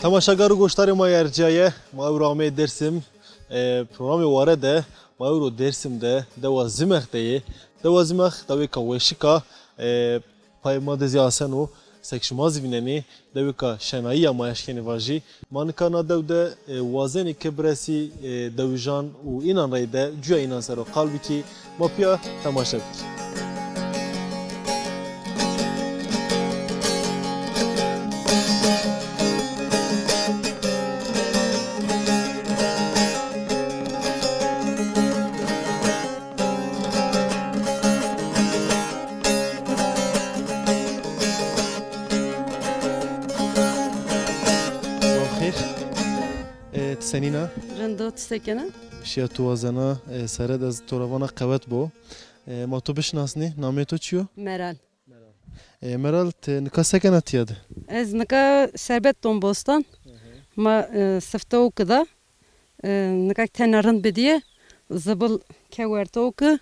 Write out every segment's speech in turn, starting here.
تماشاگر و گوشتار ما ارجایه ما اورامه درسم پروگرام وارده ما اورو درسم ده دوازمخ ده دوازمخ دوی کوشیکا پای ما دزیاسن و سکشماز بیننی دوی کا شنایی ما اشکنی واجی من کانا دو ده وازنی کبرسی دویجان و اینان ریده جوی اینان سر و قلبی کی ما پیا تماشا بکی. سنینا رندوت سکنه شیا توازنا سرد از توراوانا قوت بو ما تو بشناسنی نامی تو چیو؟ مرال مرال نکا سکنه تیاده؟ از نکا سربت دون بوستان ما سفته او کدا نکا تنرند بدیه زبل کورت او که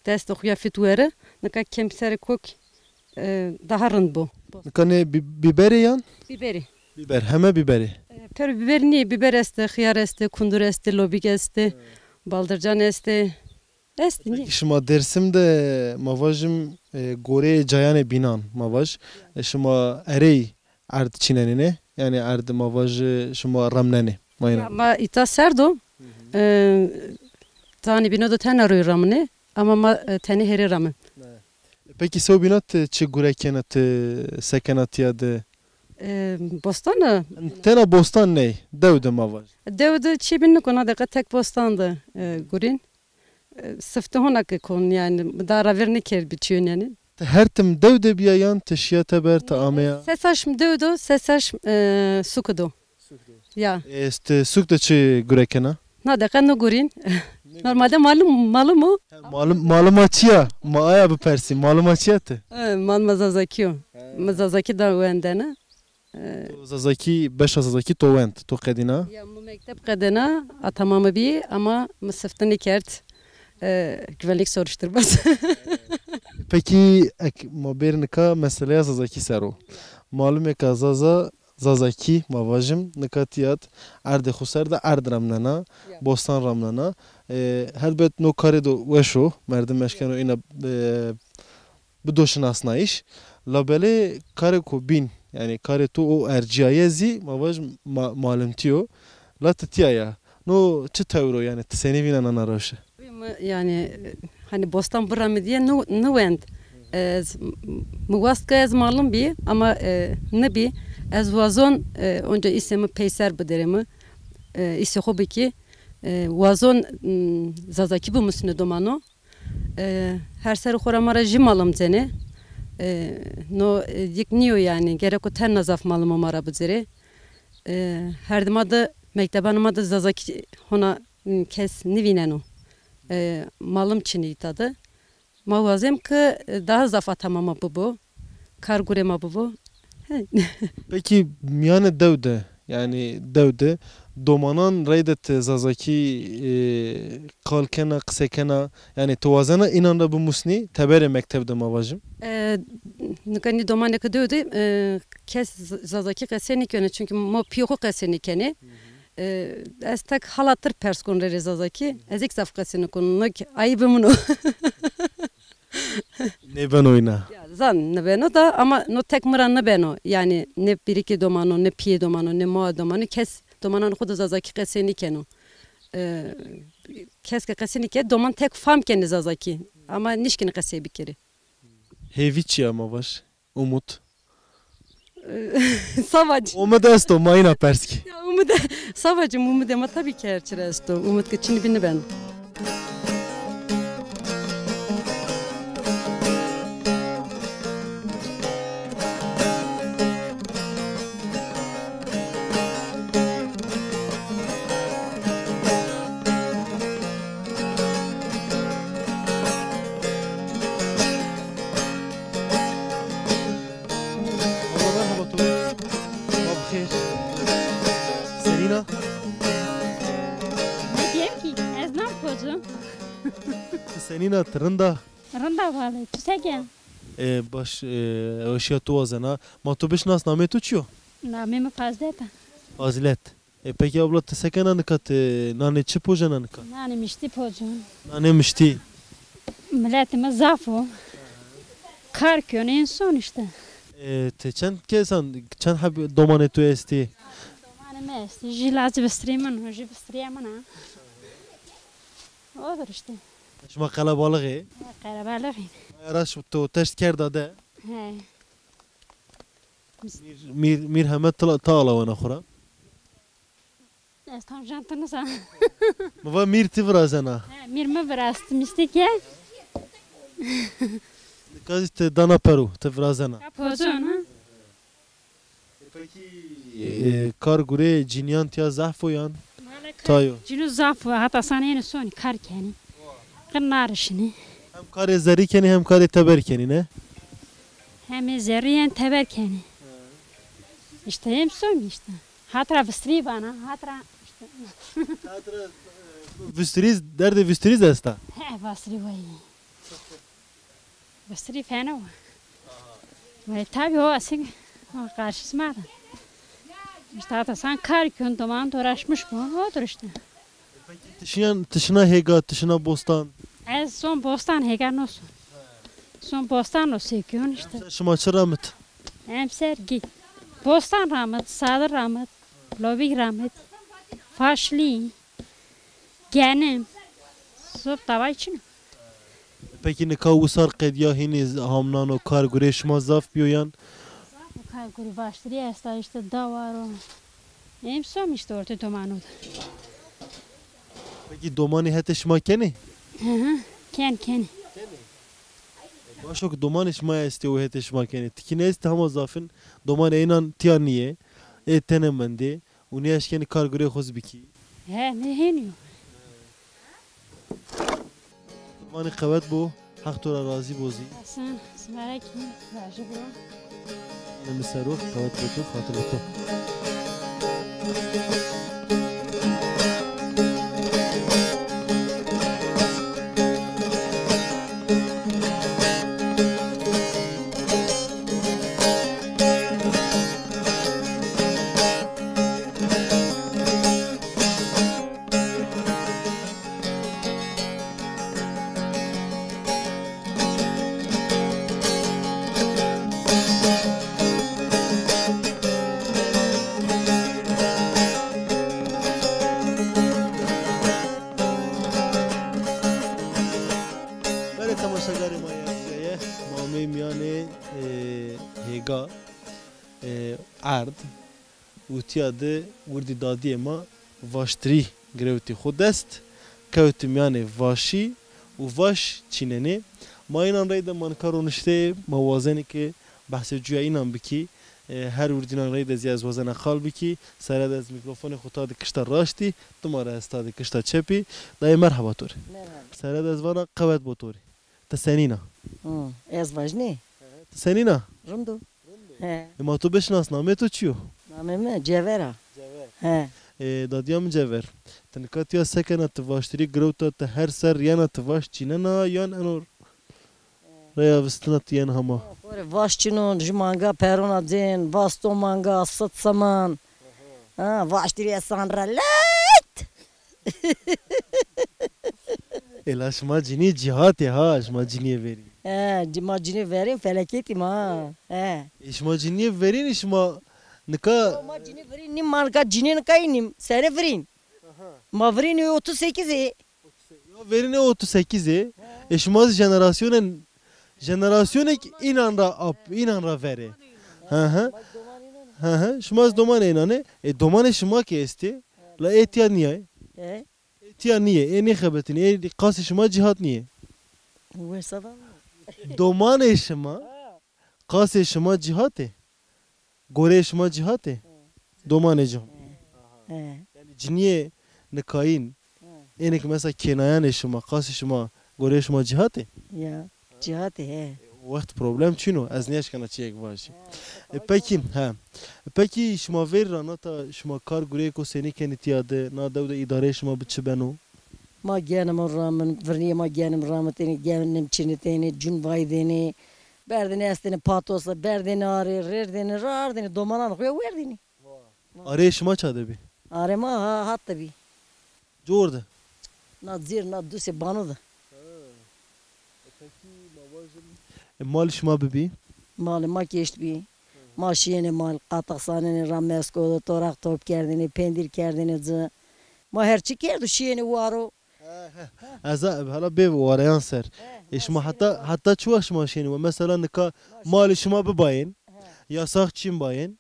دست خویا فتوره نکا کم سر کوک daha rend bu. نکا نه بیبری یان؟ Biberi. Biber, heme biberi. Per biber niye? Biber este, xiyar este, kundur este, lobik este, baldırcan este. Este niye? Şuma Dersim'de mavajım gore cayane binan mavaj. Şuma erey ard çinenine yani ard mavajı şuma ramnene. Ama ita serdo. Tani bino da ten arıyor ramını ama ma teni heri ramın. Peki sev binat çi gurekenet sekenat yadı? Bostanı. Tena bostan ne? Devde mavaj. Devde çibinli kona da tek bostandı gurin. Sıftı honak kon yani dara verni ker biçiyor yani. Her tim devde bir yan teşiye teber ta amaya. Sesaş devdo, sesaş sukudu. Ya. İşte sukta çi gurekena. Na da kan gurin. Normalde malum o. Malumatçıya. Maaya bu persi. Malumatçıya te. Mal mazazaki. Mazazaki da öndene. Zazaki, beş Zazaki tovent, to kadina. Ya bu mektep kadina atamamı bir ama mısıftını kert güvenlik soruşturması. Peki mobernika meseleye Zazaki sero. Malum ek Zazaki mavajım nikatiyat arde khusar da ard ramlana bostan ramlana helbet no kare do veşo merdim meşkeno ina bu doşinasna iş labele kare ko bin yani kare to o erciyezi mavaj malumtiyo la tiyaya no çitevro yani seni binan anaroşe yani hani bostan buramı diye no end muvastka ez malum bir ama ne bir ez vazon onca ismi peyser bederimi isi hobi ki vazon zazaki bu musne domano her ser xoramara jimalım zene no yıknıyor yani gerek o ten nazaf malım amara buzere her demada mektebanıma da zazaki hona kes nivineno malım çini tadı mavazem ki daha zaf atamama bu kargurema bu. Peki yani yani devde domanan reydet zazaki kalkena ksekena yani tuvazana inanda bu musni tebere mektebde mavajım. Nikani domane kadevde kes zazaki keseni kene çünkü mo piyoko keseni kene. Estek halattır perskonre zazaki ezik zaf keseni konuk ayıbımın o. Ne ben oyna. Zan ne beno da ama no tek mıran ne beno yani ne biriki domano ne piye domano ne moa domano kes domanan kudu zazaki keseni keno kes keseni ke doman tek fam kendi zazaki ama nişkini kese bir kere. Hevici ama var umut. Savacı. Umut esto mayna perski. Umut savacı umut ama tabii ki erçire esto umut geçini bini ben. Senina trında. Rında vallahi tüsegen. Baş eşya tu azana. Ma tu bişnas name tu çiyo? Namımı fazleta. Fazilet. Peki abla tesekena nikat nane çi pojana nikat? Nani mişti pozun. Nane mişti. Milletimiz zafo. Kar köyün en son işte. Te çend kesan çend hab domane tu esti? Domane mest. Jilacı bistirimin. Jil bistirimin ha. Odur işte. Şma kalabalığı. Karabalık. Araş tu teşt kerda de. He. Mir hemet tağla wana khura. Estan jantınız ha. Mava mir tivrazana. Mirme biraz mistik ya. Kazi te dana peru tivrazana. Pozun ha. Peki kar gure cinyan tiya zahfo yan. Tayo. Cinu zafo hatta sana yeni son kar keni. Kınar işini. Hem kare zeri keni hem kare teber keni ne? Hem zerriyen teber keni. İşte hem son işte. Hatıra bistri bana. Hatıra işte. Vüstriz derde vüstriz esta. He bastri vay. Bastri fena o. Vay tabi o asık. O karşısında. İşte hatta sen kar köyün duman uğraşmış bu. Odur işte. Tışına hega, tışına bostan. Ez son bostan hegan olsun. Son bostan olsun köyün işte. Şıma çıramıt. Hem sergi. Bostan rahmet, sadır rahmet, lobik rahmet, faşli, genim. Sob tava için. Peki ne kavusar qedya hini hamnan o kar gure şıma zaf biyoyan. Kar guri baştırı esta işte davar o. Hem son işte orta duman oldu. Peki domani hete şıma keni? Ken. Başok domani şıma esti o hete şıma keni. Tikine esti hama zafın domani eynan tiyaniye. Tenemendi. Uni eşkeni kar gure khoz biki. He ne heniyor. Domani kıvet bu. Hak tora razı bozi. Sen smara ki razı bu. Nemisaru kıvet botu hatır botu. Böyle tamaşagarı mayasıya mamim yani hega ard utiyadı vurdi dadi ama vaştri grevti xudest kevtim yani vaşi u vaş çineni mayınan reyde mankaron işte mavazeni ki bahse inan biki her vurdinan reyde ziyaz vazena khal biki serad az mikrofonu khutadı kışta raşti tumara estadi kışta çepi dayı merhaba tur serad az vana qavet botori تسنينا Ez vajni. تسنينا Rumdu. He. ما تو بشناس نامه تو چیو Nameme Cevera. He. دادیام جور تنکات یا سکنه تواشتری گروتا ته هر سر یانا تواش چیننا یان انور ریا وستنات یان هما Kore vaşçının jmanga perona din, vasto manga sıt saman. Ha, vaştiriye sanra lat. الا شما جنی جهات ها شما جنی وری He, cimacını verin felaketim ha. He. شما جنی ورین شما نکا Cimacını verin, nim marka cinin kaynim. Seni verin. Ma verin 38. verine 38 شما jenerasyonun inanra veri شما دومان اینانه دومان شما که استی لا اتیا نیه He. اتیا نیه اینی خبرتین ای قاس شما جهات نیه Bu hesaba. دومان شما قاس شما جهاته گوره شما جهاته دومان جهان He. یعنی جنیه نکاین اینه که مثلا کنایان شما قاس شما گوره شما جهاته Ya. Cihat he. وقت problem چینو از نیش کنه چی یک باشه پکی شما ویر رانا تا شما کار گوره کو سنی کنی تیاده نا دو اداره شما بچه بنو Ma genim ramın, verniye ma genim rahmetini, genim çinitini, cunvaydini, berdini estini patosla, berdini ağrı, rerdini, rardini, domanan koya verdini. Araya şıma çadı bir. Arama ha hatta bir. Jorda. Na zir na duse banu da. Mal şıma bebi. Malı ma geçti bir. Ma şiyene mal, kataksaneni, rameskoda, torak top kerdini, pendir kerdini zı. Ma her çıkerdu şiyene varo. Eza hala bev arayan ser. Şıma hatta çuvaş maşini. Mesela nika mal şıma bebayın. Yasak çim bayın.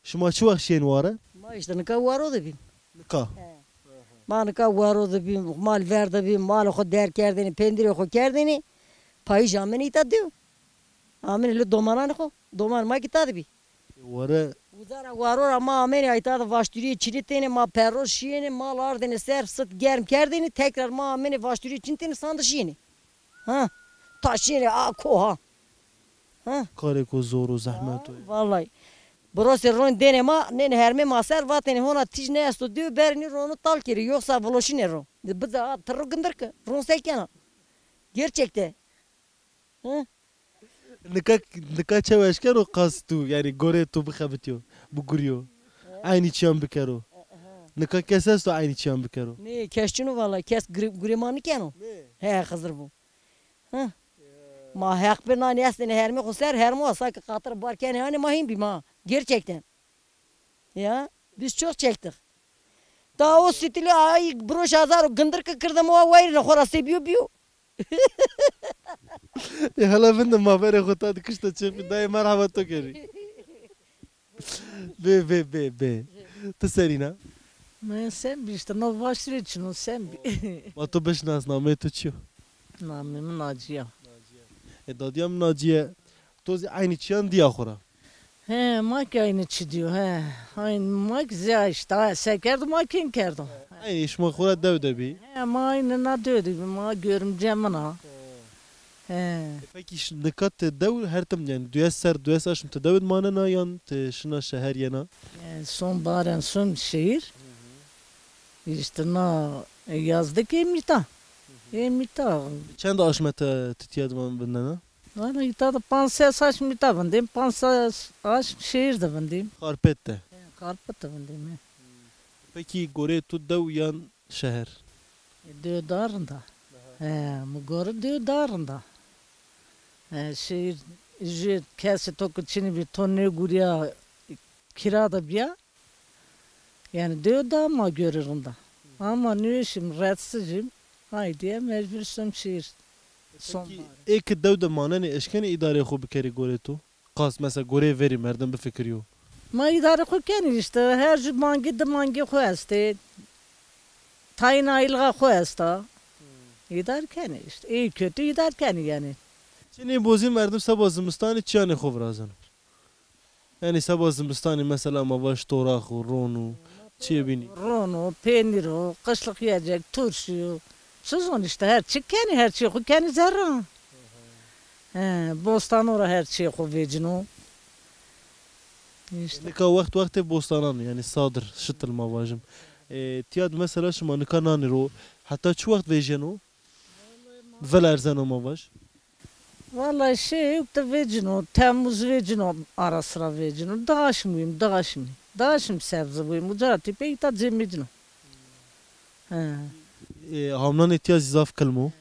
Şıma çuvaş şeyin vara. Ma işte nika varo da bir. Nika. Ma nika varo da bir. Mal ver da bir. Mal o der kerdini, pendir o kerdini. Payı jameni ita diyor. Amin le domanan ko. Doman ma kita da bir. Vara Uzara varo ama amin ayta da vaşturi çiriteni ma perro şiyeni mal ardeni ser sıt germ kerdini tekrar ma amin vaşturi çinteni sandı şiyeni. Ha. Taşyeni a ko ha. kare ko zor o zahmet o. Vallahi. Burası ron denema ne herme maser vateni hona tij ne esto diyor berini ronu tal kiri yoksa vloşine ron. Bıza tırı gındır ki ron seykena. Gerçekte. Ha. Nika çeveşken o kastu yani gore tu bıkabitiyor. Bu guriyor. Aynı çiyan bikero. Nika keses to aynı çiyan bikero. Ne keşçunu vallahi kes grimanı keno. He kızır bu. Ha. Ma hak bir nane esne herme kusar herme olsa ki katır barken hani mahim bir ma. Gerçekten. Ya biz çok çektik. Daha o stili ay broş azar gındır kırdım o vayr khora sebiyor biyo. Hala ben de mabere kota dikişte çepi dayı merhaba to keri. Be. Tesserina. Ma sen bir işte no başlıyor için o sen bir. Ma to beş nas name to çiyo. Namım Naciye. Dadiyam Naciye. Tozi aynı çiyan diye khora. He mak aynı çidiyor he. Aynı mak zya işte. Sekerdi makin kerdi. Aynı işma khora devde bi. He ma aynı na dödü. Ma görümcem ana. He. Peki nikat dev her tem yani dües ser dües aşım te devd manana yan te şına şehir yana. Son baren son şehir. İşte na yazdık emnita. Emnita. Çend aşmet titiyadman bindana. Valla ita da pansas aşmita bandim. Pansas aş şehir de bandim. Karpette. Karpat da bandim. Peki gore tu dev yan şehir. Dödarında. Mu gore dödarında. Şehir jet kese toku çini bir tonne guriya kirada biya. Yani döda ama görüründe. Ama ne işim rahatsızım. Haydiye mecbursam şehir. Peki ek dev de manane eşkene idare xo bikeri gore tu. Kas mesela gore veri merdan bir fikir yok. Ma idare koken işte her mangi de mangi koyaste. Tayin ayılga koyasta. İdare keni işte. İyi kötü idare keni yani. Çini bozi merdim sabah zimistani çiyane xo vrazan. Yani sabah zimistani mesela mavaş torak ronu çiye bini. Rono, peyniro, kışlık yiyecek, turşu. Sezon işte her şey keni her şey keni zerra. Bostan ora her şey vecino. İşte. Nika vakti bostanan yani sadır şıtıl mavajım. Tiyad mesela şuma nika naniro hatta şu vakt vejeno. Vel erzeno mavaj. Vallahi şey yok da vecino, Temmuz vecino ara sıra vecino. Dağışmıyım. Dağışım sebze buyum. Ucarati pek da cemicino. Hamlan ihtiyacı zaf kılmı.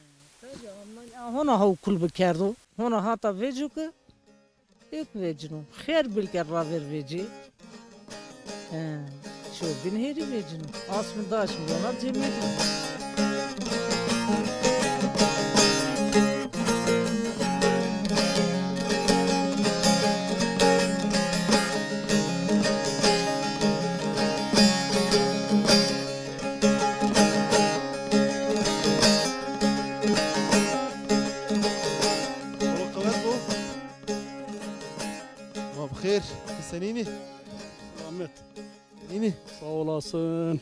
Hona ha okul bekerdo. Hona hata vecu ki. Yok vecino. Kher bilker ra ver veci. Şu bin heri vecino. Asmı dağışım yana cemicino. Bخير senini. Ahmet Nini. sağ olasın.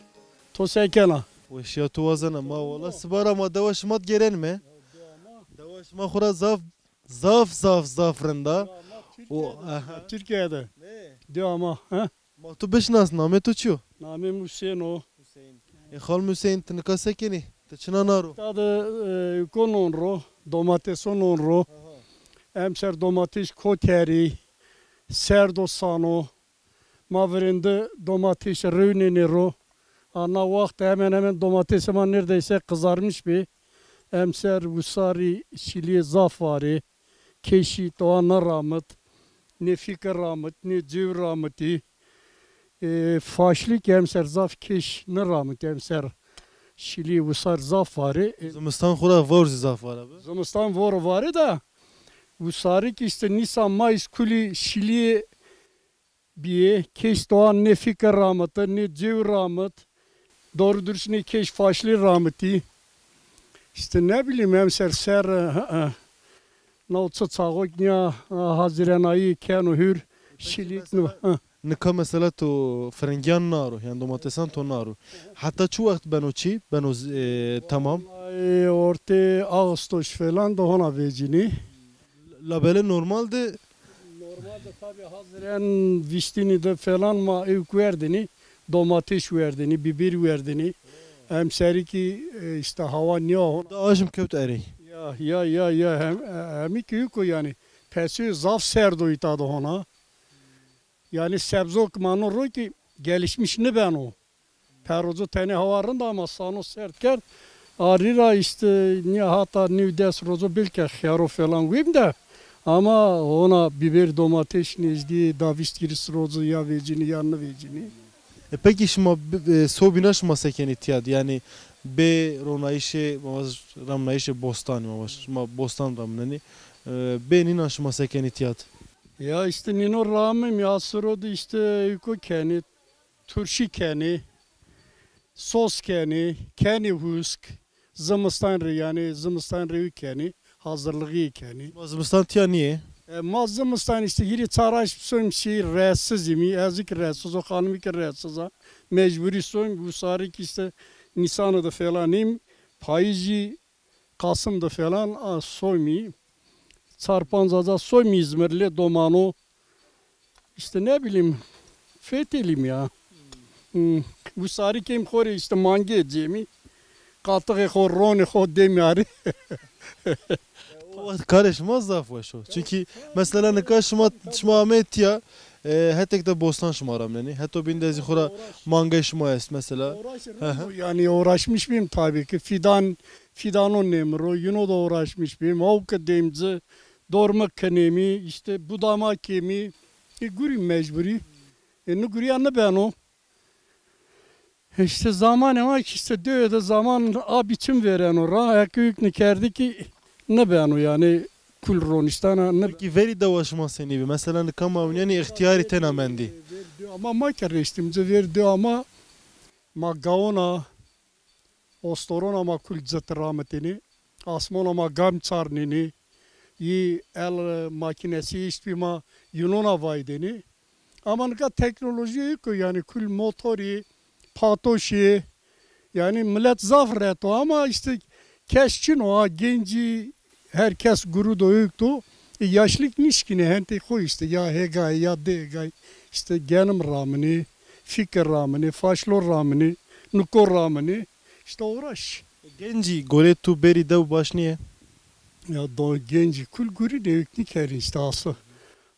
Tosekena. Veş ya tu vazana ma valla sibara ma devaş mat geren mi? Devaş ma khura zaf renda. O Türkiye'de. ne? Diyor ama. Ma tu beş nas name tu çu. Namim Hüseyin o. Khal Hüseyin tnika sekeni. Teçina naro. Tadı konon ro, domateson on ro. Emser domates koteri, serdosano. Mavrinde domates rüyneni ro. Ana vakti hemen domatesim neredeyse kızarmış bir. Emser vusari şili zafarı. Keşi doğana rahmet. Ne fikir rahmet, ne cıv rahmeti. Faşlik emser zaf keş ne rahmet emser. Şili vusar zafarı. Zimistan xura var zaf var abi. Zimistan var da. Vusari ki işte Nisan, Mayıs kuli Şili bir keş doğan ne fikir rahmeti, ne cıv rahmet. Doğru dürüst ne keş faşli rahmeti. İşte ne bileyim emser ser Navtsa çağoknya Haziran ayı kenu hür Şilik Nika mesela to frengiyan naro. Yani domatesan to naro. Hatta çu vakt beno çi? Beno tamam. Orta Ağustos falan da ona vecini. Labele normalde Normalde tabi Haziran viştini de falan ma evk verdini. Domates verdini, biber verdini. Emseri ki işte hava niye ona. da ajım köpt erey. Ya hem iki yuko yani. Pesi zaf serdo itadı ona. Yani sebzok manoro ki gelişmiş ne ben o. Perozu tane havarın da ama sano sertker. Arira işte niye hatta nüdes rozo bilke xero falan vim de. Ama ona biber domates nezdi davist giris rozo ya vecini yanına vecini. Peki şimdi sobinaş maseken ihtiyat yani be ronayişe ramnayişe bostan ma bostan ramnani be ninaş maseken ihtiyat. Ya işte nino ramim ya sırodu işte yuko keni, turşi keni, sos keni, keni husk, zımıstan yani zımıstan revi keni, hazırlığı keni. Zimistan tiya niye? Mazımıstan işte hiri çaraş soyum şey rahatsız imi, ezik rahatsız o kanım ki rahatsız ha. Mecburi soyum bu sarık işte Nisan'da falanım, Payıcı, Kasım'da falan soymi. Sarpanzaza soymi İzmirli domano. İşte ne bileyim fethelim ya. Bu sarık hem kore işte mangi edeceğimi. Katığı kor, roni kor demiyari. Karışmaz zaf var şu. Çünkü mesela ne kadar şma Ahmet ya hetek de bostan şmaram yani. Hatta bin de zihura manga şma est mesela. Yani uğraşmış mıyım tabii ki. Fidanın nemro, Yuno da uğraşmış mıyım. Avka demci, dormak kanemi, işte budama kemi. Gurim mecburi. Ne guri anne ben o. İşte zaman ama işte diyor da zaman biçim veren o. Ayak yük kerdi ki ne ben o yani kulronistana. Peki veri davaşma seni bir. Mesela ne kama yani ihtiyari tenamendi. Ama makarıştımcı verdi ama magavona ostorona ma kulcet rahmetini asmona ma gam çarnini yi el makinesi işte ma Yunona vaydeni ama ne teknoloji yok yani kul motori patoşi yani millet zafreto ama işte keşçin o genci herkes guru doyuktu yaşlık nişkine hente koy işte ya hegay ya degay işte genim ramını fikir ramını faşlor ramını nukor ramını işte uğraş. Genci gore tu beri dev baş niye? Ya da genci kul guri de yükni keri işte ası.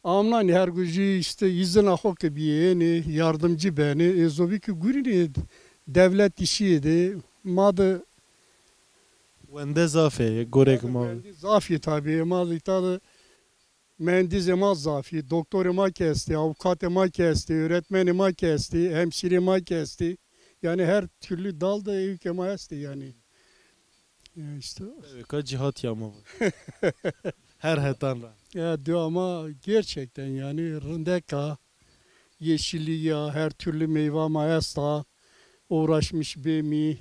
Amnan her gücü işte izin ahok biyeni yardımcı beni ezobi ki guri de devlet işiydi. Madı Wende zafe gorek ma. Zafi tabii madı itadı mühendis ema zafi, doktor ema kesti, avukat ema kesti, öğretmen ema kesti, hemşire ema kesti. Yani her türlü dalda evk ema kesti yani. Ya işte. Ka cihat yama var. Her hetanra. Ya diyor ama gerçekten yani rındeka, yeşilliği her türlü meyve mayasta uğraşmış bemi.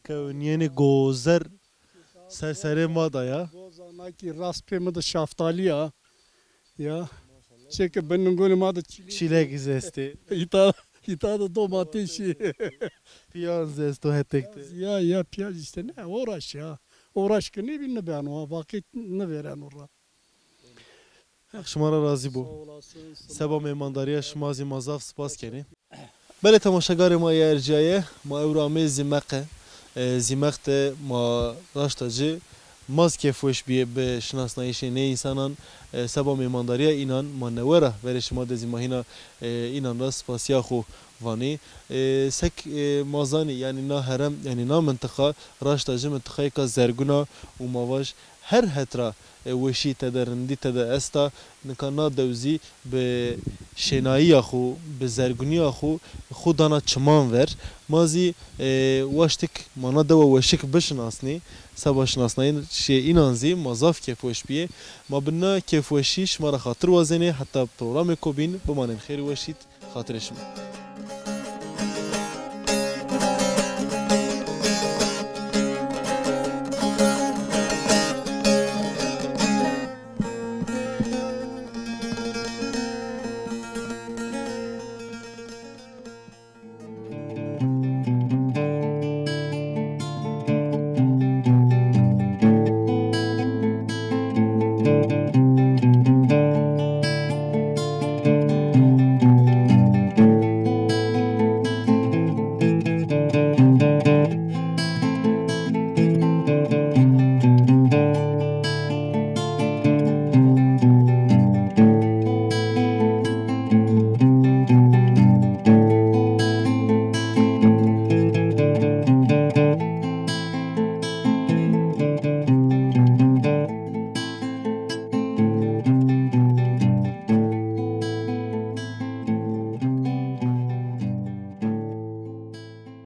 Ka niyeni gozer sersere mada ya. Gozanaki raspemi de şaftali ya. Ya. Çünkü benim gönlüm adı Çilek zesti. İta da domatesi. Piyan zesto hetekte. Ya piyaz işte ne uğraş ya. Uğraş ki ne bileyim ben o vakit ne veren orada. Şmara razı bu. Seba memandariya şmazi mazaf spas keni. Bele tamaşagarı ma yercaye ma evramezi meqe. زیمخت ما راشتاجی ماز کفوش بیه به شناسنایش نه انسانان سبا میمانداری اینان ما نوره ورش ما دزی ماهینا اینان راست پاسیا خو وانی سک مازانی یعنی نه هرم یعنی نه منطقه راشتاجی منطقه که زرگونا و مواج هر هترا وشی تدرندی تد استا نکانا دوزی به شنایی خو به زرگونی خو دانا چمان ور مازی واشتک مانا دو وشک بشناسنی سبا شناسنایی شی اینانزی مازاف کفوش بیه ما بنا کفوشیش ما را خاطر وزنه حتی پروگرام کوبین بمانن خیر وشید خاطرش